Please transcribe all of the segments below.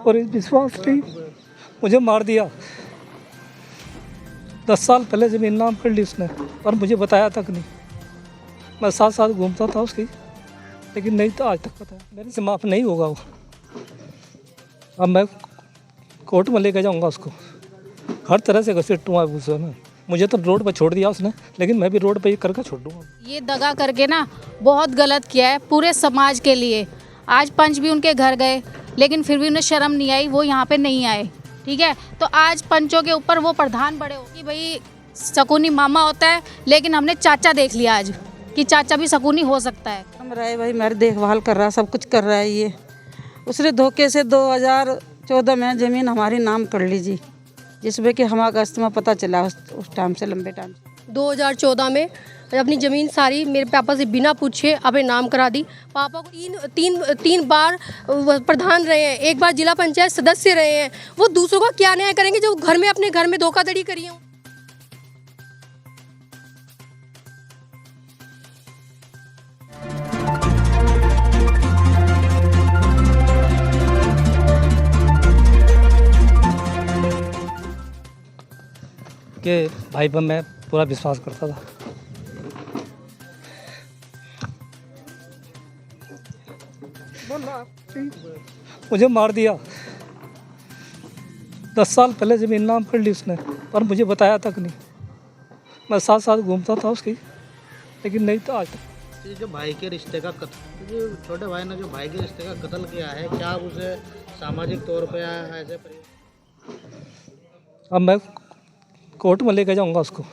और इस विश्वास पे मुझे मार दिया। 10 साल पहले ज़मीन नाम कर ली उसने और मुझे बताया तक नहीं। मैं साथ साथ घूमता था उसकी, लेकिन नहीं तो आज तक पता मेरे से माफ़ नहीं होगा वो। अब मैं कोर्ट में लेके जाऊंगा उसको, हर तरह से घसीटूंगा उसे मैं। मुझे तो रोड पर छोड़ दिया उसने, लेकिन मैं भी रोड पर ही करके छोड़ दूंगा। ये दगा करके ना बहुत गलत किया है पूरे समाज के लिए। आज पंच भी उनके घर गए, लेकिन फिर भी उन्हें शर्म नहीं आई, वो यहाँ पे नहीं आए। ठीक है, तो आज पंचों के ऊपर वो प्रधान बड़े हो कि भाई शकुनी मामा होता है, लेकिन हमने चाचा देख लिया आज कि चाचा भी शकुनी हो सकता है। हम रहे भाई, मेरी देखभाल कर रहा है, सब कुछ कर रहा है ये। उसने धोखे से 2014 में ज़मीन हमारी नाम कर ली जी, जिसमें कि हम अगस्त में पता चला उस टाइम से, लंबे टाइम से। 2014 में अपनी ज़मीन सारी मेरे पापा से बिना पूछे अपने नाम करा दी। पापा को तीन बार प्रधान रहे हैं, एक बार जिला पंचायत सदस्य रहे हैं। वो दूसरों का क्या न्याय करेंगे जो घर में अपने घर में धोखाधड़ी करी हो। कि भाई पर मैं पूरा विश्वास करता था। मुझे मार दिया। 10 साल पहले ज़मीन नाम कर ली उसने और मुझे बताया तक नहीं। मैं साथ साथ घूमता था उसकी, लेकिन नहीं तो आज तक। ये जो भाई के रिश्ते का कत्ल, जो छोटे भाई ने जो भाई के रिश्ते का कत्ल किया है, क्या आप उसे सामाजिक तौर पे या ऐसे अब मैं कोर्ट में लेके जाऊंगा उसको,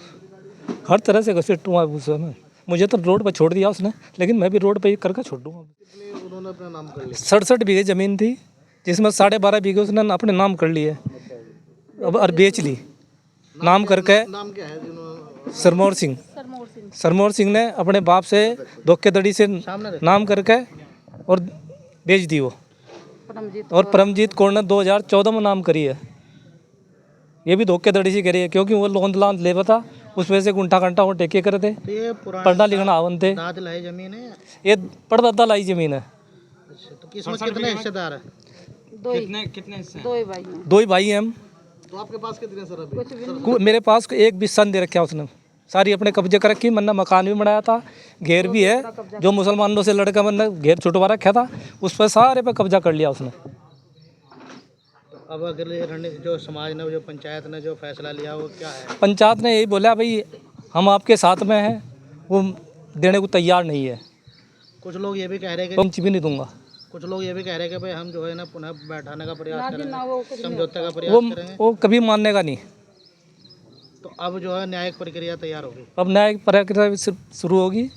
हर तरह से घसीटूंगा उसे मैं। मुझे तो रोड पर छोड़ दिया उसने, लेकिन मैं भी रोड पर ही करके छोड़ दूंगा। उन्होंने अपना नाम कर लिया? 67 बीघे ज़मीन थी, जिसमें 12.5 बीघे उसने अपने नाम कर लिए अब और बेच ली। नाम करके नाम क्या है जिन्होंने? सरमौर सिंह। सरमौर सिंह ने अपने बाप से धोखेधड़ी से नाम करके और बेच दी वो। और परमजीत कौर ने 2014 में नाम करी है। ये भी धोखेधड़ी से करी है, क्योंकि वो लोन लान ले था, उस वजह से गुंठा घंटा वो टेके करे थे। तो ये पुराना पढ़ना लिखना आवन थे। दाद लाई जमीन है? ये पड़दादा लाई जमीन है। अच्छा, तो किसमें कितने हिस्सेदार है? कितने हिस्से? दो ही भाई हैं। 2 ही भाई हैं हम। तो आपके पास कितने सर अभी? मेरे पास एक भी सन दे रखा उसने, सारी अपने कब्जे कर रखी। मैंने मकान भी बनाया था, घेर भी है, जो मुसलमानों से लड़का मैंने घेर छुटवा रखा था, उस पर सारे पे कब्जा कर लिया उसने। अब अगर ये जो समाज ने, जो पंचायत ने जो फैसला लिया, वो क्या है? पंचायत ने यही बोला भाई हम आपके साथ में हैं, वो देने को तैयार नहीं है। कुछ लोग ये भी कह रहे हैं पंच भी नहीं दूंगा। कुछ लोग ये भी कह रहे हैं कि भाई हम जो है ना पुनः बैठाने का प्रयास करेंगे, समझौते का प्रयास करेंगे। वो कभी मानने का नहीं। तो अब जो है न्यायिक प्रक्रिया तैयार होगी। अब न्यायिक प्रक्रिया शुरू होगी,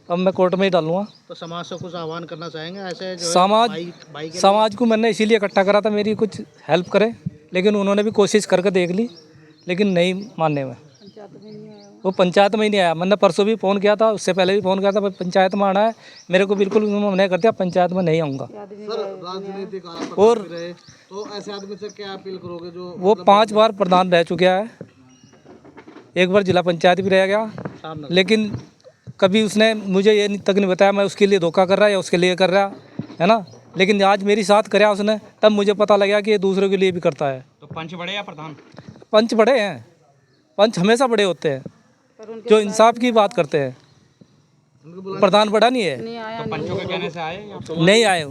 अब मैं कोर्ट में ही डालूंगा। तो समाज से कुछ आह्वान करना चाहेंगे ऐसे जो समाज को मैंने इसीलिए इकट्ठा करा था, मेरी कुछ हेल्प करे, लेकिन उन्होंने भी कोशिश करके देख ली, लेकिन नहीं मानने में। वो पंचायत में ही नहीं आया। मैंने परसों भी फ़ोन किया था, उससे पहले भी फ़ोन किया था, पंचायत में आना है। मेरे को बिल्कुल मना कर दिया, पंचायत में नहीं आऊँगा। और तो ऐसे आदमी से क्या अपील करोगे जो वो 5 बार प्रधान रह चुका है, एक बार जिला पंचायत भी रह गया, लेकिन कभी उसने मुझे ये तक नहीं बताया मैं उसके लिए धोखा कर रहा है या उसके लिए कर रहा है ना। लेकिन आज मेरी साथ कराया उसने, तब मुझे पता लगा कि ये दूसरों के लिए भी करता है। तो पंच बड़े या प्रधान? पंच बड़े हैं, पंच हमेशा बड़े होते हैं, जो इंसाफ की बात करते हैं। प्रधान बड़ा नहीं है। तो पंचों के कहने से आए या? नहीं आए।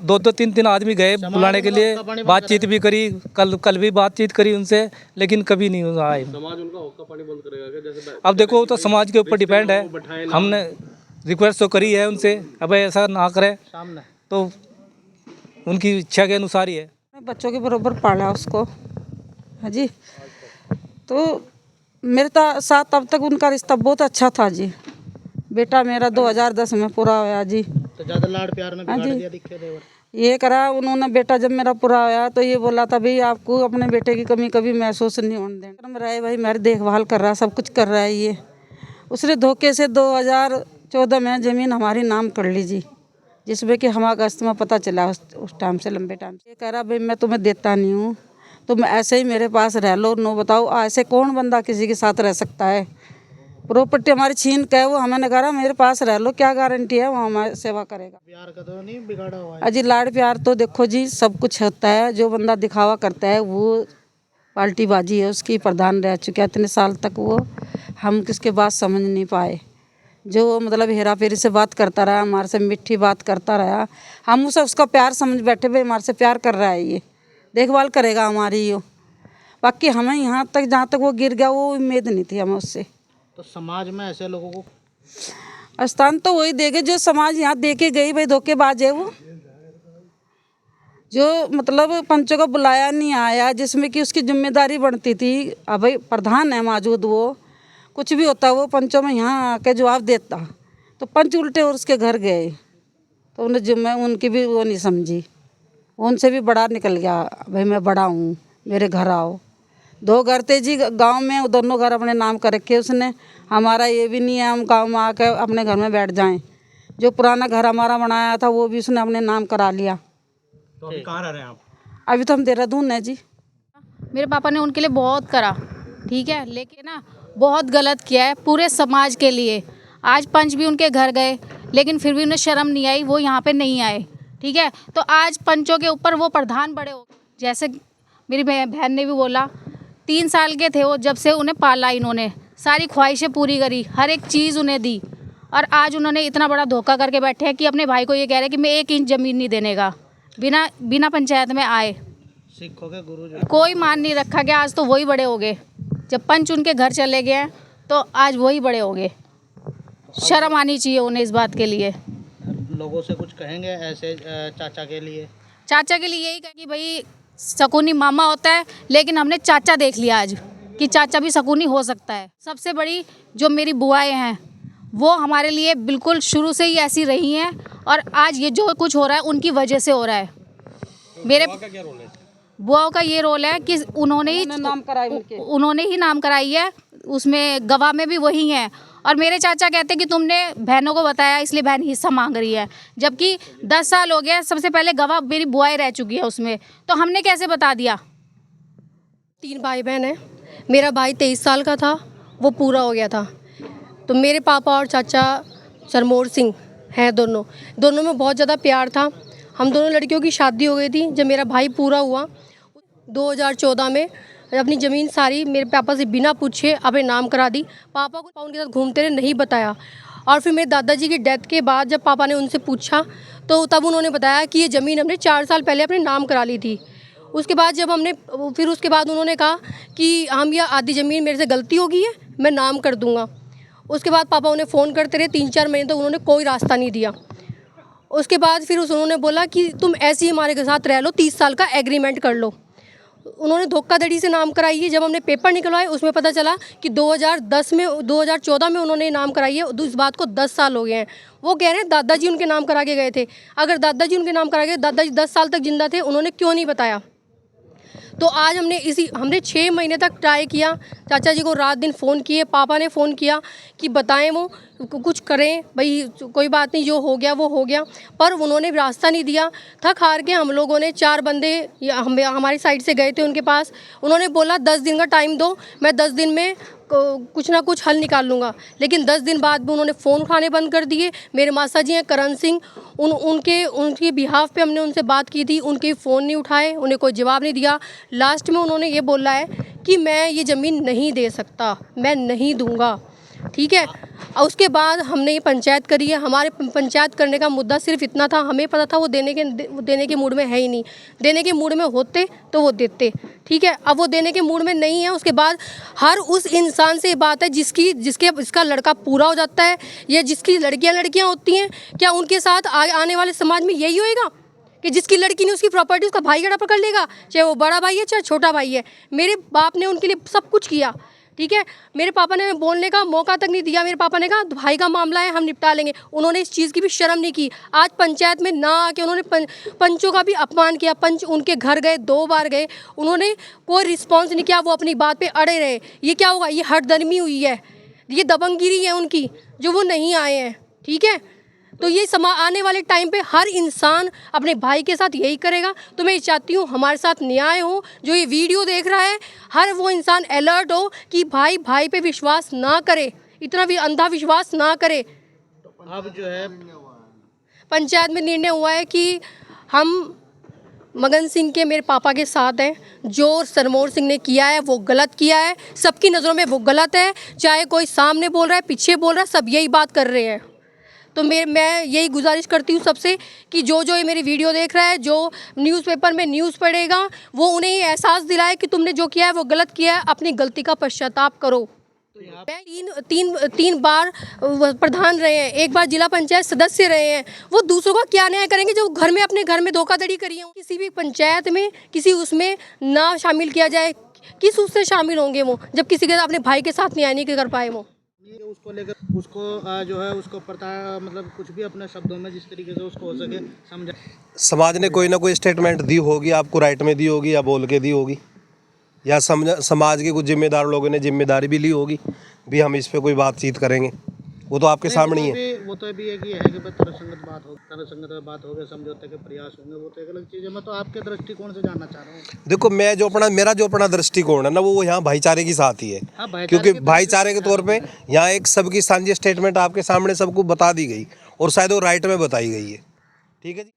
2-3 आदमी गए बुलाने के लिए, बातचीत भी करी, कल भी बातचीत करी उनसे, लेकिन कभी नहीं आए। समाज उनका हुक्का पानी बंद करेगा क्या? जैसे अब देखो वो तो समाज के ऊपर डिपेंड है। हमने रिक्वेस्ट तो करी है उनसे, अब ऐसा ना करे, तो उनकी इच्छा के अनुसार ही है। बच्चों के बराबर पाला उसको। हाँ जी, तो मेरे साथ तब तक उनका रिश्ता बहुत अच्छा था जी। बेटा मेरा 2010 में पूरा होया जी। तो ज़्यादा लाड प्यार में बिगाड़ दिया दिखे देवर। ये करा उन्होंने। बेटा जब मेरा पूरा होया तो ये बोला था भाई आपको अपने बेटे की कमी कभी महसूस नहीं होने देंगे। हम रहे भाई, मेरी देखभाल कर रहा है, सब कुछ कर रहा है ये। उसने धोखे से 2014 में ज़मीन हमारी नाम कर ली जी, जिसमें कि हम अगस्त में पता चला उस टाइम से, लंबे टाइम से। ये कह रहा भाई मैं तुम्हें देता नहीं हूँ, तुम ऐसे ही मेरे पास रह लो, नो बताओ। ऐसे कौन बंदा किसी के साथ रह सकता है? प्रॉपर्टी हमारी छीन के वो हमें कहा मेरे पास रह लो, क्या गारंटी है वो हमारी सेवा करेगा। प्यार का तो नहीं बिगाड़ा हुआ है? अजी लाड़ प्यार तो देखो जी सब कुछ होता है, जो बंदा दिखावा करता है वो पाल्टीबाजी है उसकी। प्रधान रह चुका है इतने साल तक, वो हम किसके बात समझ नहीं पाए। जो मतलब हेरा फेरी से बात करता रहा, हमारे से मीठी बात करता रहा, हम उसे उसका प्यार समझ बैठे भाई हमारे से प्यार कर रहा है, ये देखभाल करेगा हमारी। यो बाकी हमें यहाँ तक जहाँ तक वो गिर गया वो उम्मीद नहीं थी हमें उससे। तो समाज में ऐसे लोगों को स्थान तो वही देगे जो समाज यहाँ दे के गई, भाई धोखेबाज है वो, जो मतलब पंचों को बुलाया नहीं आया, जिसमें कि उसकी जिम्मेदारी बनती थी। अब भाई प्रधान है मौजूद, वो कुछ भी होता वो पंचों में यहाँ आके जवाब देता, तो पंच उल्टे और उसके घर गए, तो उन्हें जिम्मे उनकी भी वो नहीं समझी, उनसे भी बड़ा निकल गया, भाई मैं बड़ा हूँ मेरे घर आओ। 2 घर थे जी गांव में, दोनों घर अपने नाम कर रखे उसने। हमारा ये भी नहीं है हम गांव में आके अपने घर में बैठ जाएं। जो पुराना घर हमारा बनाया था वो भी उसने अपने नाम करा लिया। तो अभी कहाँ रह रहे हैं आप? अभी तो हम देहरादून है जी। मेरे पापा ने उनके लिए बहुत करा, ठीक है, लेकिन ना बहुत गलत किया है पूरे समाज के लिए। आज पंच भी उनके घर गए लेकिन फिर भी उन्हें शर्म नहीं आई, वो यहाँ पे नहीं आए, ठीक है। तो आज पंचों के ऊपर वो प्रधान बड़े हो, जैसे मेरी बहन ने भी बोला 3 साल के थे वो, जब से उन्हें पाला, इन्होंने सारी ख्वाहिशें पूरी करी, हर एक चीज़ उन्हें दी, और आज उन्होंने इतना बड़ा धोखा करके बैठे हैं कि अपने भाई को ये कह रहे हैं कि मैं 1 इंच ज़मीन नहीं देने का, बिना पंचायत में आए। सिखों के गुरु जो कोई मान नहीं रखा गया, आज तो वही बड़े हो गए। जब पंच उनके घर चले गए हैं तो आज वही बड़े हो गए। शर्म आनी चाहिए उन्हें इस बात के लिए। लोगों से कुछ कहेंगे ऐसे चाचा के लिए? चाचा के लिए यही कहें कि भाई शकुनी मामा होता है, लेकिन हमने चाचा देख लिया आज कि चाचा भी शकुनी हो सकता है। सबसे बड़ी जो मेरी बुआएं हैं वो हमारे लिए बिल्कुल शुरू से ही ऐसी रही हैं, और आज ये जो कुछ हो रहा है उनकी वजह से हो रहा है। मेरे बुआओं का ये रोल है कि उन्होंने ही नाम कराई है, उसमें गवाह में भी वही हैं। और मेरे चाचा कहते हैं कि तुमने बहनों को बताया इसलिए बहन हिस्सा मांग रही है, जबकि 10 साल हो गया, सबसे पहले गवाह मेरी बुआएं रह चुकी है उसमें, तो हमने कैसे बता दिया। 3 भाई बहन हैं। मेरा भाई 23 साल का था, वो पूरा हो गया था। तो मेरे पापा और चाचा सरमोर सिंह हैं, दोनों में बहुत ज़्यादा प्यार था। हम दोनों लड़कियों की शादी हो गई थी। जब मेरा भाई पूरा हुआ 2014 में, अपनी ज़मीन सारी मेरे पापा से बिना पूछे अपने नाम करा दी। पापा को उनके साथ घूमते रहे, नहीं बताया। और फिर मेरे दादाजी की डेथ के बाद जब पापा ने उनसे पूछा तो तब उन्होंने बताया कि ये ज़मीन हमने 4 साल पहले अपने नाम करा ली थी। उसके बाद उसके बाद उन्होंने कहा कि हम यह आधी ज़मीन मेरे से गलती हो गई है, मैं नाम कर दूँगा। उसके बाद पापा उन्हें फ़ोन करते रहे 3-4 महीने तक, उन्होंने कोई रास्ता नहीं दिया। उसके बाद फिर उन्होंने बोला कि तुम ऐसे ही हमारे साथ रह लो, 30 साल का एग्रीमेंट कर लो। उन्होंने धोखाधड़ी से नाम कराई है। जब हमने पेपर निकलवाए उसमें पता चला कि 2014 में उन्होंने नाम कराई है। इस बात को 10 साल हो गए हैं। वो कह रहे हैं दादाजी उनके नाम करा के गए थे। अगर दादाजी उनके नाम करा के, दादाजी 10 साल तक जिंदा थे, उन्होंने क्यों नहीं बताया। तो आज हमने 6 महीने तक ट्राई किया। चाचा जी को रात दिन फ़ोन किए, पापा ने फ़ोन किया कि बताएं, वो कुछ करें, भाई कोई बात नहीं, जो हो गया वो हो गया, पर उन्होंने रास्ता नहीं दिया। थक हार के हम लोगों ने 4 बंदे हमारी साइड से गए थे उनके पास। उन्होंने बोला 10 दिन का टाइम दो, मैं 10 दिन में कुछ ना कुछ हल निकाल लूँगा। लेकिन 10 दिन बाद भी उन्होंने फ़ोन उठाने बंद कर दिए। मेरे मासा जी हैं करण सिंह, उनके बिहाफ पे हमने उनसे बात की थी, उनके फ़ोन नहीं उठाए, उन्हें कोई जवाब नहीं दिया। लास्ट में उन्होंने ये बोला है कि मैं ये ज़मीन नहीं दे सकता, मैं नहीं दूंगा, ठीक है। और उसके बाद हमने ये पंचायत करी है। हमारे पंचायत करने का मुद्दा सिर्फ इतना था, हमें पता था वो देने के मूड में है ही नहीं। देने के मूड में होते तो वो देते, ठीक है। अब वो देने के मूड में नहीं है। उसके बाद हर उस इंसान से ये बात है जिसका लड़का पूरा हो जाता है, या जिसकी लड़कियां होती हैं, क्या उनके साथ आने वाले समाज में यही होएगा कि जिसकी लड़की ने उसकी प्रॉपर्टी उसका भाई गड़ा पकड़ लेगा, चाहे वो बड़ा भाई है चाहे छोटा भाई है। मेरे बाप ने उनके लिए सब कुछ किया, ठीक है। मेरे पापा ने बोलने का मौका तक नहीं दिया। मेरे पापा ने कहा भाई का मामला है, हम निपटा लेंगे। उन्होंने इस चीज़ की भी शर्म नहीं की। आज पंचायत में ना आके उन्होंने पंचों का भी अपमान किया। पंच उनके घर गए, 2 बार गए, उन्होंने कोई रिस्पॉन्स नहीं किया। वो अपनी बात पे अड़े रहे। ये क्या होगा, ये हठधर्मी हुई है, ये दबंगगिरी है उनकी, जो वो नहीं आए हैं, ठीक है। तो ये आने वाले टाइम पे हर इंसान अपने भाई के साथ यही करेगा। तो मैं ये चाहती हूँ हमारे साथ न्याय हो। जो ये वीडियो देख रहा है, हर वो इंसान अलर्ट हो कि भाई पे विश्वास ना करे। इतना भी अंधा विश्वास ना करे। अब जो है पंचायत में निर्णय हुआ है कि हम मगन सिंह के मेरे पापा के साथ हैं। जो सरमोर सिंह ने किया है वो गलत किया है, सबकी नज़रों में वो गलत है। चाहे कोई सामने बोल रहा है, पीछे बोल रहा है, सब यही बात कर रहे हैं। तो मैं यही गुजारिश करती हूँ सबसे कि जो ये मेरी वीडियो देख रहा है, जो न्यूज़पेपर में न्यूज़ पढ़ेगा, वो उन्हें ये एहसास दिलाए कि तुमने जो किया है वो गलत किया है, अपनी गलती का पश्चाताप करो। मैं तीन बार प्रधान रहे हैं, एक बार जिला पंचायत सदस्य रहे हैं। वो दूसरों का क्या न्याय करेंगे जो घर में अपने घर में धोखाधड़ी करी है? किसी भी पंचायत में किसी उसमें ना शामिल किया जाए। किस उससे शामिल होंगे वो, जब किसी के अपने भाई के साथ न्याय नहीं कर पाए वो? उसको लेकर उसको जो है उसको पता मतलब कुछ भी अपने शब्दों में जिस तरीके से उसको हो सके समझा। समाज ने कोई ना कोई स्टेटमेंट दी होगी, आपको राइट में दी होगी या बोल के दी होगी, या समाज के कुछ जिम्मेदार लोगों ने जिम्मेदारी भी ली होगी भी हम इस पे कोई बातचीत करेंगे। वो तो आपके सामने ही है। वो तो भी एक ही है कि तरहसंगत बात होगी, समझौते के प्रयास होंगे, वो तो एक अलग चीज़ है। मैं तो आपके दृष्टिकोण से जानना चाह रहा हूँ। देखो, मेरा जो अपना दृष्टिकोण है ना, वो यहाँ भाईचारे की साथ ही है। क्योंकि भाईचारे के तौर पे यहाँ एक सबकी साझी स्टेटमेंट आपके सामने सबको बता दी गई और शायद वो राइट में बताई गई है। ठीक है जी।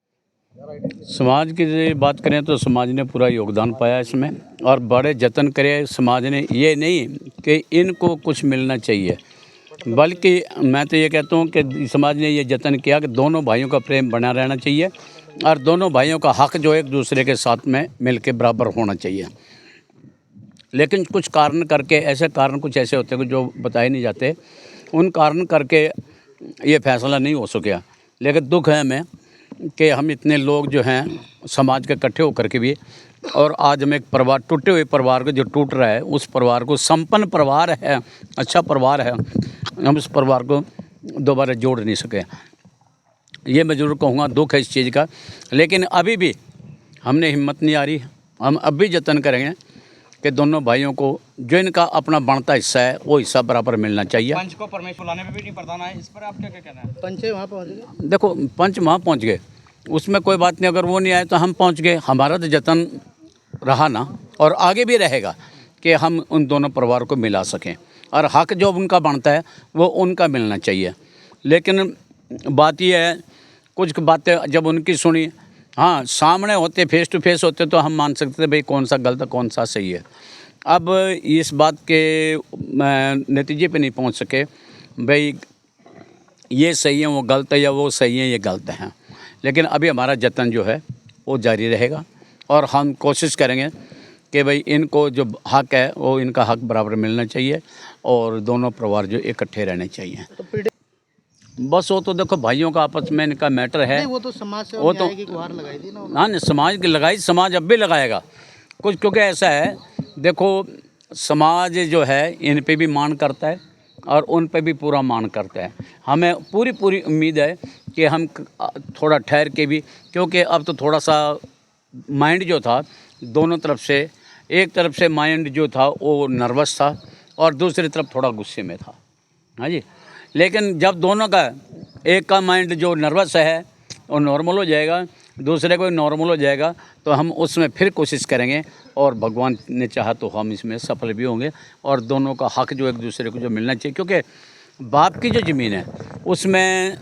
समाज की बात करें तो समाज ने पूरा योगदान पाया इसमें, और बड़े जतन करे समाज ने। ये नहीं कि इनको कुछ मिलना चाहिए, बल्कि मैं तो ये कहता हूँ कि समाज ने ये जतन किया कि दोनों भाइयों का प्रेम बना रहना चाहिए और दोनों भाइयों का हक जो एक दूसरे के साथ में मिल के बराबर होना चाहिए। लेकिन कुछ कारण करके, ऐसे कारण कुछ ऐसे होते हैं जो बताए नहीं जाते, उन कारण करके ये फैसला नहीं हो सका। लेकिन दुख है हमें कि हम इतने लोग जो हैं समाज के इकट्ठे होकर के भी, और आज हम एक परिवार, टूटे हुए परिवार को जो टूट रहा है, उस परिवार को, संपन्न परिवार है, अच्छा परिवार है, हम उस परिवार को दोबारा जोड़ नहीं सके। ये मैं ज़रूर कहूँगा, दुख है इस चीज़ का। लेकिन अभी भी हमने हिम्मत नहीं आ रही, हम अब भी जतन करेंगे कि दोनों भाइयों को जो इनका अपना बनता हिस्सा है वो हिस्सा बराबर मिलना चाहिए। पंच को परमेश्वर बुलाने में भी नहीं प्रधान है, इस पर आप क्या कहना है? पंच वहाँ पहुँच गए। देखो, पंच वहाँ पहुँच गए, उसमें कोई बात नहीं। अगर वो नहीं आए तो हम पहुँच गए। हमारा तो जतन रहा ना, और आगे भी रहेगा कि हम उन दोनों परिवार को मिला सकें, और हक जो उनका बनता है वो उनका मिलना चाहिए। लेकिन बात यह है, कुछ बातें जब उनकी सुनी, हाँ सामने होते, फेस टू फेस होते, तो हम मान सकते थे भाई कौन सा गलत कौन सा सही है। अब इस बात के नतीजे पे नहीं पहुंच सके भाई ये सही है वो गलत है, या वो सही है ये गलत है। लेकिन अभी हमारा जतन जो है वो जारी रहेगा, और हम कोशिश करेंगे कि भाई इनको जो हक है वो इनका हक बराबर मिलना चाहिए, और दोनों परिवार जो इकट्ठे रहने चाहिए। बस वो तो देखो भाइयों का आपस में इनका मैटर है। नहीं, वो तो समाज से वो तो गुहार लगाई थी ना। हाँ नहीं, समाज की लगाई, समाज अब भी लगाएगा कुछ, क्योंकि ऐसा है, देखो समाज जो है इन पे भी मान करता है और उन पे भी पूरा मान करता है। हमें पूरी उम्मीद है कि हम थोड़ा ठहर के भी, क्योंकि अब तो थोड़ा सा माइंड जो था दोनों तरफ से, एक तरफ से माइंड जो था वो नर्वस था और दूसरी तरफ थोड़ा गुस्से में था। हाँ जी। लेकिन जब दोनों का, एक का माइंड जो नर्वस है वो नॉर्मल हो जाएगा, दूसरे को नॉर्मल हो जाएगा, तो हम उसमें फिर कोशिश करेंगे, और भगवान ने चाहा तो हम इसमें सफल भी होंगे, और दोनों का हक जो एक दूसरे को जो मिलना चाहिए। क्योंकि बाप की जो ज़मीन है उसमें,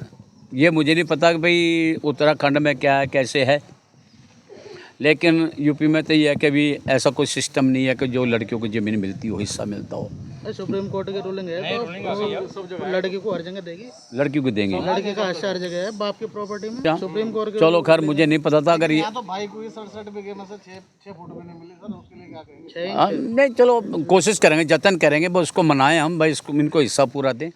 ये मुझे नहीं पता कि भाई उत्तराखंड में क्या है कैसे है, लेकिन यूपी में तो ये है कि अभी ऐसा कोई सिस्टम नहीं है कि जो लड़कियों को ज़मीन मिलती हो, हिस्सा मिलता हो। सुप्रीम कोर्ट की रूलिंग है तो लड़की को हर जगह देगी, लड़की को देंगे, लड़की का हिस्सा हर जगह है बाप की प्रॉपर्टी में। सुप्रीम कोर्ट चलो खैर, मुझे नहीं पता था। अगर ये तो भाई को 67 बीघे में से 6 फुट में नहीं मिली सर, उसके लिए क्या करेंगे? नहीं, चलो कोशिश करेंगे, जतन करेंगे, बस उसको मनाएं हम भाई, इसको इनको हिस्सा पूरा दें।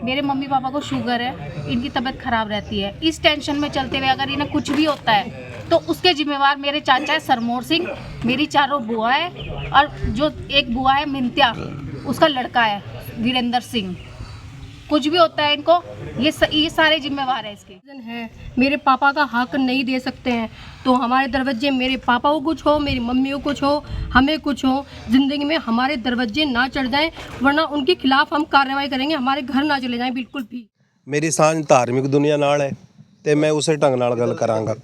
मेरे मम्मी पापा को शुगर है, इनकी तबीयत खराब रहती है। इस टेंशन में चलते हुए अगर इन्हें कुछ भी होता है तो उसके जिम्मेवार मेरे चाचा है सरमोर सिंह, मेरी 4 बुआ है, और जो एक बुआ है मिंत्या, उसका लड़का है वीरेंद्र सिंह। कुछ भी होता है इनको, ये सारे जिम्मेवार है इसके। है मेरे पापा का हक नहीं दे सकते हैं, तो हमारे दरवाजे, मेरे पापा को कुछ हो, मेरी मम्मी को कुछ हो, हमें कुछ हो, ज़िंदगी में हमारे दरवाजे ना चढ़ जाएं, वरना उनके खिलाफ हम कार्रवाई करेंगे, हमारे घर ना चले जाएं बिल्कुल भी। मेरी सांझ धार्मिक दुनिया नाल है ਤੇ मैं उसे ढंग नाल गल करांगा।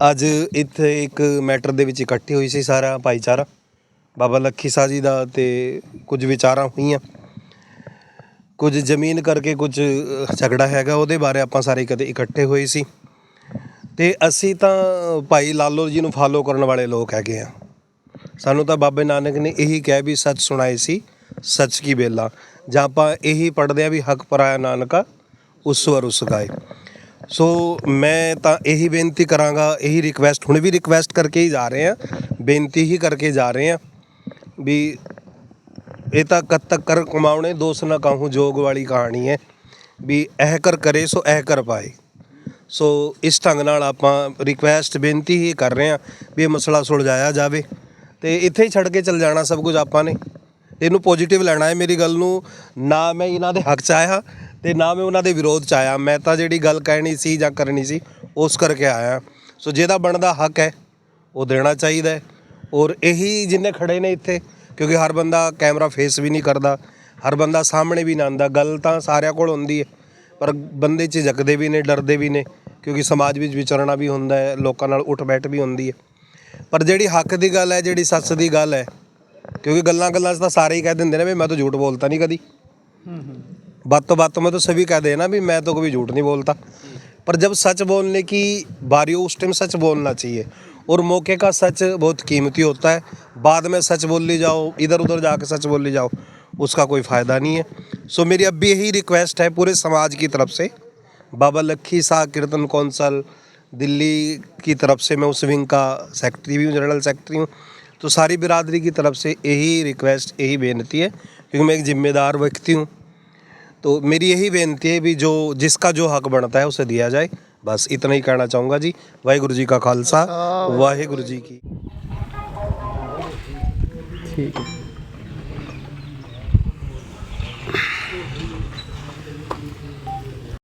ਅੱਜ ਇੱਥੇ ਇੱਕ ਮੈਟਰ ਦੇ ਵਿੱਚ ਇਕੱਠੀ ਹੋਈ ਸੀ ਸਾਰਾ ਭਾਈਚਾਰਾ, ਬਾਬਾ ਲੱਖੀ ਸਾਹ ਜੀ ਦਾ, ਤੇ ਕੁਝ ਵਿਚਾਰਾਂ ਹੋਈਆਂ ਕੁਝ ਜ਼ਮੀਨ ਕਰਕੇ ਕੁਝ ਝਗੜਾ ਹੈਗਾ, ਉਹਦੇ ਬਾਰੇ ਆਪਾਂ ਸਾਰੇ ਕਦੇ ਇਕੱਠੇ ਹੋਏ ਸੀ ਤੇ ਅਸੀਂ ਤਾਂ ਭਾਈ ਲਾਲੋ ਜੀ ਨੂੰ ਫਾਲੋ ਕਰਨ ਵਾਲੇ ਲੋਕ ਹੈਗੇ ਆ। ਸਾਨੂੰ ਤਾਂ ਬਾਬੇ ਨਾਨਕ ਨੇ ਇਹੀ ਕਿਹਾ ਵੀ ਸੱਚ ਸੁਣਾਏ ਸੀ ਸੱਚ ਕੀ ਬੇਲਾ, ਜਾਂ ਆਪਾਂ ਇਹੀ ਪੜ੍ਹਦੇ ਆ ਵੀ ਹੱਕ ਪਰਾਇਆ ਨਾਨਕਾ ਉਸ ਵਰ ਉਸ ਗਾਏ। ਸੋ ਮੈਂ ਤਾਂ ਇਹੀ ਬੇਨਤੀ ਕਰਾਂਗਾ, ਇਹੀ ਰਿਕਵੈਸਟ ਹੁਣ ਵੀ ਰਿਕਵੈਸਟ ਕਰਕੇ ਹੀ ਜਾ ਰਹੇ ਆ, ਬੇਨਤੀ ਹੀ ਕਰਕੇ ਜਾ ਰਹੇ ਆ ਵੀ ਇਹ ਤਾਂ ਕਦ ਤੱਕ ਕਰ ਕਮਾਉਣੇ ਦੋਸਤ ਨਾ ਕਾਹੂੰ ਜੋਗ ਵਾਲੀ ਕਹਾਣੀ ਹੈ ਵੀ ਇਹ ਕਰ ਕਰੇ ਸੋ ਇਹ ਕਰ ਪਾਏ। ਸੋ ਇਸ ਢੰਗ ਨਾਲ ਆਪਾਂ ਰਿਕਵੈਸਟ ਬੇਨਤੀ ਹੀ ਕਰ ਰਹੇ ਹਾਂ ਵੀ ਇਹ ਮਸਲਾ ਸੁਲਝਾਇਆ ਜਾਵੇ ਤੇ ਇੱਥੇ ਹੀ ਛੱਡ ਕੇ ਚੱਲ ਜਾਣਾ ਸਭ ਕੁਝ ਆਪਾਂ ਨੇ, ਇਹਨੂੰ ਪੋਜੀਟਿਵ ਲੈਣਾ ਹੈ। ਮੇਰੀ ਗੱਲ ਨੂੰ ਨਾ ਮੈਂ ਇਹਨਾਂ ਦੇ ਹੱਕ 'ਚ ਆਇਆ ਤੇ ਨਾ ਮੈਂ ਉਹਨਾਂ ਦੇ ਵਿਰੋਧ 'ਚ ਆਇਆ, ਮੈਂ ਤਾਂ ਜਿਹੜੀ ਗੱਲ ਕਹਿਣੀ ਸੀ ਜਾਂ ਕਰਨੀ ਸੀ ਉਸ ਕਰਕੇ ਆਇਆ। ਸੋ ਜਿਹਦਾ ਬਣਦਾ ਹੱਕ ਹੈ ਉਹ ਦੇਣਾ ਚਾਹੀਦਾ ਹੈ। ਔਰ ਇਹੀ ਜਿੰਨੇ ਖੜੇ ਨੇ ਇੱਥੇ, ਕਿਉਂਕਿ ਹਰ ਬੰਦਾ ਕੈਮਰਾ ਫੇਸ ਵੀ ਨਹੀਂ ਕਰਦਾ, ਹਰ ਬੰਦਾ ਸਾਹਮਣੇ ਵੀ ਨਾ ਆਉਂਦਾ, ਗੱਲ ਤਾਂ ਸਾਰਿਆਂ ਕੋਲ ਹੁੰਦੀ ਹੈ ਪਰ ਬੰਦੇ ਝਿਜਕਦੇ ਵੀ ਨੇ, ਡਰਦੇ ਵੀ ਨੇ, ਕਿਉਂਕਿ ਸਮਾਜ ਵਿੱਚ ਵਿਚਰਨਾ ਵੀ ਹੁੰਦਾ ਹੈ, ਲੋਕਾਂ ਨਾਲ ਉੱਠ ਬੈਠ ਵੀ ਹੁੰਦੀ ਹੈ। ਪਰ ਜਿਹੜੀ ਹੱਕ ਦੀ ਗੱਲ ਹੈ, ਜਿਹੜੀ ਸੱਚ ਦੀ ਗੱਲ ਹੈ, क्योंकि गल्लां 'च तो सारे ही कह देंगे ना भी मैं तो झूठ बोलता नहीं कभी, बातों में तो सभी कह देना भी मैं तो कभी झूठ नहीं बोलता। पर जब सच बोलने की बारी हो उस टाइम सच बोलना चाहिए, और मौके का सच बहुत कीमती होता है। बाद में सच बोल ली जाओ, इधर उधर जाके सच बोल ली जाओ, उसका कोई फ़ायदा नहीं है। सो मेरी अब भी यही रिक्वेस्ट है पूरे समाज की तरफ से, बाबा लखी शाह कीर्तन कौंसल दिल्ली की तरफ से, मैं उस विंग का सेक्रेटरी भी हूँ, जनरल सेक्रेटरी हूँ, तो सारी बिरादरी की तरफ से यही रिक्वेस्ट, यही बेनती है, क्योंकि मैं एक ज़िम्मेदार व्यक्ति हूँ। तो मेरी यही बेनती है भी जो जिसका जो हक बनता है उसे दिया जाए, बस इतना ही कहना चाहूँगा जी। वाहिगुरु जी का खालसा, वाहिगुरु जी की। ठीक है।